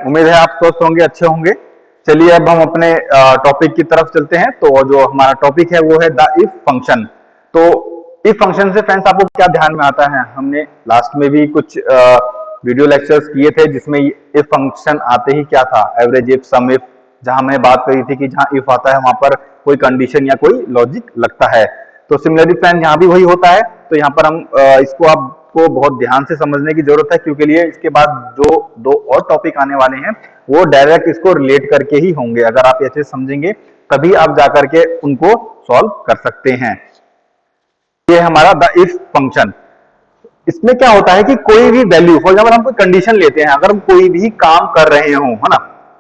उम्मीद है आप स्वस्थ होंगे, अच्छे होंगे। चलिए अब हम अपने टॉपिक की तरफ चलते हैं। तो जो हमारा टॉपिक है वो है द इफ फंक्शन। तो इफ फंक्शन से फ्रेंड्स आपको क्या ध्यान में आता है? हमने लास्ट में भी कुछ वीडियो लेक्चर्स किए थे जिसमें इफ फंक्शन आते ही क्या था, एवरेज इफ, सम इफ, जहां हमने बात करी थी कि जहां इफ आता है वहां पर कोई कंडीशन या कोई लॉजिक लगता है। तो सिमिलरली फ्रेंड यहाँ भी वही होता है। तो यहाँ पर हम इसको आपको बहुत ध्यान से समझने की जरूरत है, क्योंकि लिए इसके बाद जो दो और टॉपिक आने वाले हैं वो डायरेक्ट इसको रिलेट करके ही होंगे। अगर आप ऐसे समझेंगे तभी आप जाकर के उनको सॉल्व कर सकते हैं। ये हमारा द इफ फंक्शन। इसमें क्या होता है कि कोई भी वैल्यू, फॉर एग्जाम्पल हम कोई कंडीशन लेते हैं, अगर हम कोई भी काम कर रहे हो, है ना,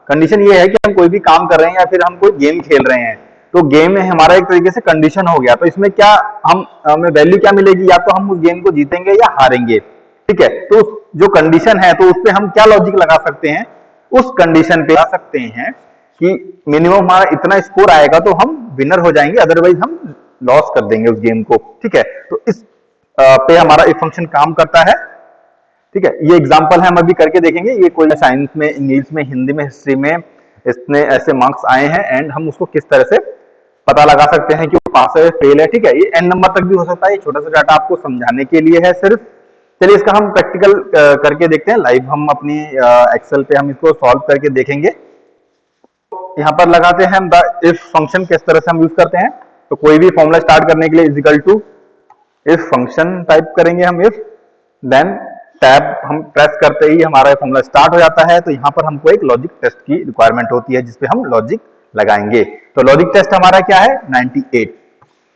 कंडीशन ये है कि हम कोई भी काम कर रहे हैं या फिर हम कोई गेम खेल रहे हैं, तो गेम में हमारा एक तरीके से कंडीशन हो गया। तो इसमें क्या हमें वैल्यू क्या मिलेगी? या तो हम उस गेम को जीतेंगे या हारेंगे। ठीक है, तो जो कंडीशन है तो उस पर हम क्या लॉजिक लगा सकते हैं? उस कंडीशन पे आ सकते हैं कि मिनिमम हमारा इतना स्कोर आएगा तो हम विनर हो जाएंगे, अदरवाइज हम लॉस कर देंगे उस गेम को। ठीक है, तो इस पे हमारा एक फंक्शन काम करता है। ठीक है, ये एग्जांपल है, हम अभी करके देखेंगे। ये कोई साइंस में, इंग्लिश में, हिंदी में, हिस्ट्री में इतने ऐसे मार्क्स आए हैं एंड हम उसको किस तरह से पता लगा सकते हैं कि वो पास है फेल है। ठीक है, ये एन नंबर तक भी हो सकता है। ये छोटा सा डाटा आपको समझाने के लिए है सिर्फ। चलिए इसका हम प्रैक्टिकल करके देखते हैं लाइव। हम अपनी एक्सेल पे हम इसको सॉल्व करके देखेंगे। यहाँ पर लगाते हैं हम द इफ फंक्शन, किस तरह से हम यूज करते हैं। तो कोई भी फॉर्मूला स्टार्ट करने के लिए equal to if function type करेंगे हम, इफ, देन टैब हम प्रेस करते ही हमारा फॉर्मूला स्टार्ट हो जाता है। तो यहाँ पर हमको एक लॉजिक टेस्ट की रिक्वायरमेंट होती है जिसपे हम लॉजिक लगाएंगे। तो लॉजिक टेस्ट हमारा क्या है? 98।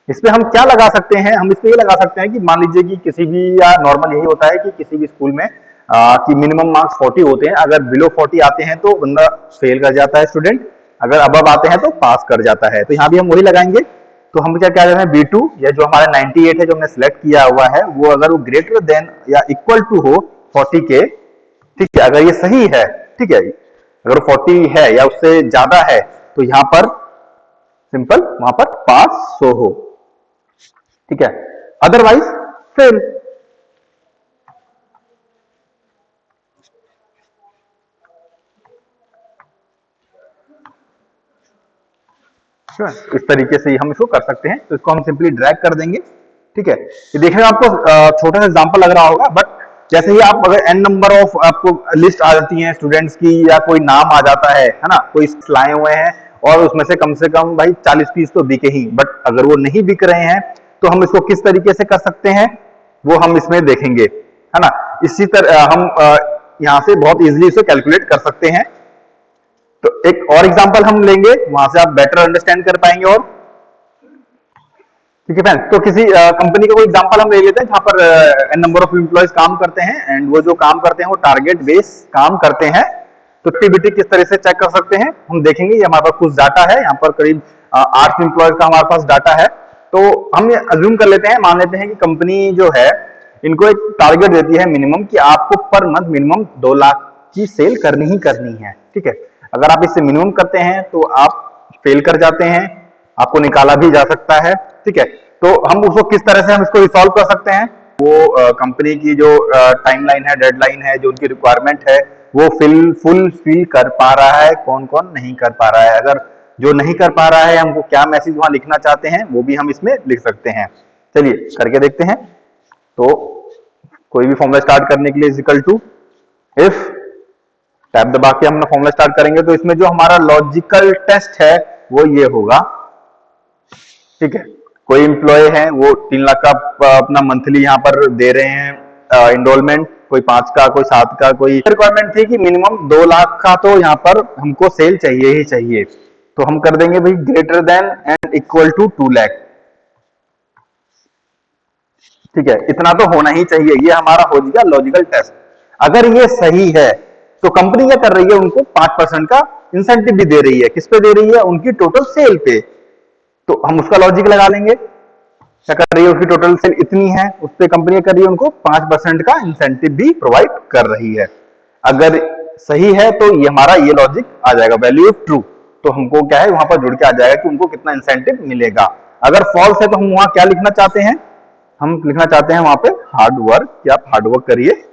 इस पे हम क्या लगा सकते हैं? हम इस पे ये लगा सकते हैं कि मान लीजिए कि किसी भी, या नॉर्मल यही होता है कि किसी भी स्कूल में कि मिनिमम मार्क्स 40 होते हैं। अगर बिलो 40 आते हैं तो बंदा फेल कर जाता है स्टूडेंट, अगर अबव आते हैं तो पास कर जाता है। तो यहाँ भी हम वही लगाएंगे। तो हम क्या कह रहे हैं? B2 या जो हमारा 98 है जो हमने सिलेक्ट किया हुआ है, वो अगर वो ग्रेटर देन या इक्वल टू हो 40 के, ठीक है, अगर ये सही है, ठीक है, अगर 40 है या उससे ज्यादा है तो यहां पर सिंपल वहां पर पास शो हो। ठीक है, अदरवाइज फेल। इस तरीके से हम इसको कर सकते हैं। तो इसको हम सिंपली ड्रैग कर देंगे। ठीक है, ये देखने में आपको छोटा सा एग्जांपल लग रहा होगा, बट जैसे ही आप अगर एन नंबर ऑफ आपको लिस्ट आ जाती है स्टूडेंट्स की, या कोई नाम आ जाता है ना, कोई लाए हुए हैं और उसमें से कम भाई 40 पीस तो बिके ही, बट अगर वो नहीं बिक रहे हैं तो हम इसको किस तरीके से कर सकते हैं वो हम इसमें देखेंगे, है ना। इसी तरह हम यहाँ से बहुत इजीली इसे कैलकुलेट कर सकते हैं। तो एक और एग्जांपल हम लेंगे, वहां से आप बेटर अंडरस्टैंड कर पाएंगे। और ठीक है फ्रेंड्स, तो किसी कंपनी का कोई एग्जांपल हम ले लेते हैं जहां पर एन नंबर ऑफ एम्प्लॉयज काम करते हैं एंड वो जो काम करते हैं वो टारगेट बेस काम करते हैं। तो एक्टिविटी किस तरह से चेक कर सकते हैं हम देखेंगे। ये हमारे पास कुछ डाटा है, यहाँ पर करीब 8 एम्प्लॉयज का हमारे पास डाटा है। तो हम ये अज्यूम कर लेते हैं, मान लेते हैं कि कंपनी जो है इनको एक टारगेट देती है मिनिमम, कि आपको पर मंथ मिनिमम 2 लाख की सेल करनी ही करनी है। ठीक है, अगर आप इससे मिनिमम करते हैं तो आप फेल कर जाते हैं, आपको निकाला भी जा सकता है। ठीक है, तो हम उसको किस तरह से हम इसको रिसॉल्व कर सकते हैं? वो कंपनी की जो टाइमलाइन है, डेडलाइन है, जो उनकी रिक्वायरमेंट है, वो फुलफिल कर पा रहा है, कौन कौन नहीं कर पा रहा है। अगर जो नहीं कर पा रहा है, हमको क्या मैसेज वहां लिखना चाहते हैं वो भी हम इसमें लिख सकते हैं। चलिए करके देखते हैं। तो कोई भी फॉर्मूला स्टार्ट करने के लिए इक्वल टू इफ, टैब दबा के हम फॉर्मूला स्टार्ट करेंगे। तो इसमें जो हमारा लॉजिकल टेस्ट है वो ये होगा। ठीक है, कोई एम्प्लॉय है वो 3 लाख का अपना मंथली यहाँ पर दे रहे हैं इनरोलमेंट, कोई 5 का, कोई 7 का, कोई रिक्वायरमेंट थी कि मिनिमम 2 लाख का तो यहाँ पर हमको सेल चाहिए ही चाहिए। तो हम कर देंगे भाई greater than and equal to 2 lakh. ठीक है, इतना तो होना ही चाहिए। ये हमारा हो जाएगा लॉजिकल टेस्ट। अगर ये सही है तो कंपनी क्या कर रही है? उनको 5% का इंसेंटिव भी दे रही है। किस पे दे रही है? उनकी टोटल सेल पे। तो हम उसका लॉजिक लगा लेंगे। क्या कर रही है? उसकी टोटल सेल इतनी है, उस पर कंपनी कर रही है उनको 5% का इंसेंटिव भी प्रोवाइड कर रही है। अगर सही है तो ये हमारा ये लॉजिक आ जाएगा, वैल्यू ऑफ ट्रू। तो हमको क्या है वहां पर जुड़ के आ जाएगा कि उनको कितना इंसेंटिव मिलेगा। अगर फॉल्स है तो हम वहां क्या लिखना चाहते हैं? हम लिखना चाहते हैं वहां पे हार्ड वर्क, कि आप हार्ड वर्क करिए,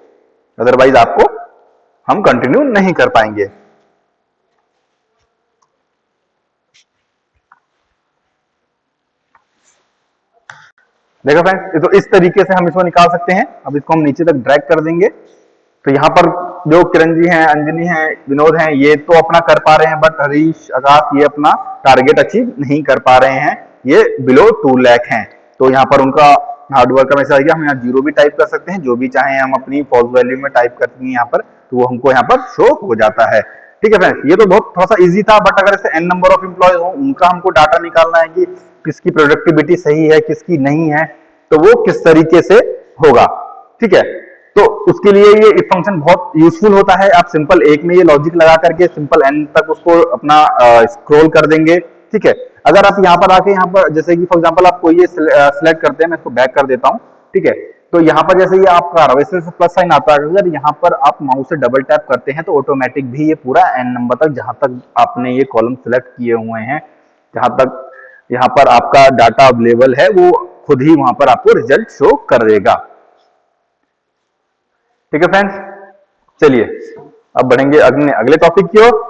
अदरवाइज आपको हम कंटिन्यू नहीं कर पाएंगे। देखो फ्रेंड्स, तो इस तरीके से हम इसको निकाल सकते हैं। अब इसको हम नीचे तक ड्रैग कर देंगे। तो यहाँ पर जो किरण जी हैं, अंजनी हैं, विनोद हैं, ये तो अपना कर पा रहे हैं, बट हरीश, आकाश ये अपना टारगेट अचीव नहीं कर पा रहे हैं, ये बिलो 2 लाख हैं। तो यहाँ पर उनका हार्डवर्क का मैसेज आ गया। हम यहाँ 0 भी टाइप कर सकते हैं, जो भी चाहे हम अपनी फॉल्स वैल्यू में टाइप करते हैं यहाँ पर, तो वो हमको यहाँ पर शो हो जाता है। ठीक है फ्रेंड्स, ये तो बहुत थोड़ा सा इजी था, बट अगर ऐसे n नंबर ऑफ एम्प्लॉय हो, उनका हमको डाटा निकालना है कि किसकी प्रोडक्टिविटी सही है, किसकी नहीं है, तो वो किस तरीके से होगा। ठीक है, तो उसके लिए ये इफ फंक्शन बहुत यूजफुल होता है। आप सिंपल एक में ये लॉजिक लगा करके सिंपल n तक उसको अपना स्क्रॉल कर देंगे। ठीक है, अगर आप यहाँ पर आके यहाँ पर जैसे कि फॉर एग्जांपल आप कोई ये सिलेक्ट करते हैं, मैं इसको बैक कर देता हूँ। ठीक है, तो यहाँ पर जैसे ये आपका वैसे प्लस साइन आता है, अगर यहाँ पर आप माउस से डबल टैप करते हैं तो ऑटोमेटिक भी ये पूरा n नंबर तक, जहां तक आपने ये कॉलम सिलेक्ट किए हुए हैं, जहां तक यहाँ पर आपका डाटा अवेलेबल है, वो खुद ही वहां पर आपको रिजल्ट शो कर देगा। ठीक है फ्रेंड्स, चलिए अब बढ़ेंगे अगले टॉपिक की ओर।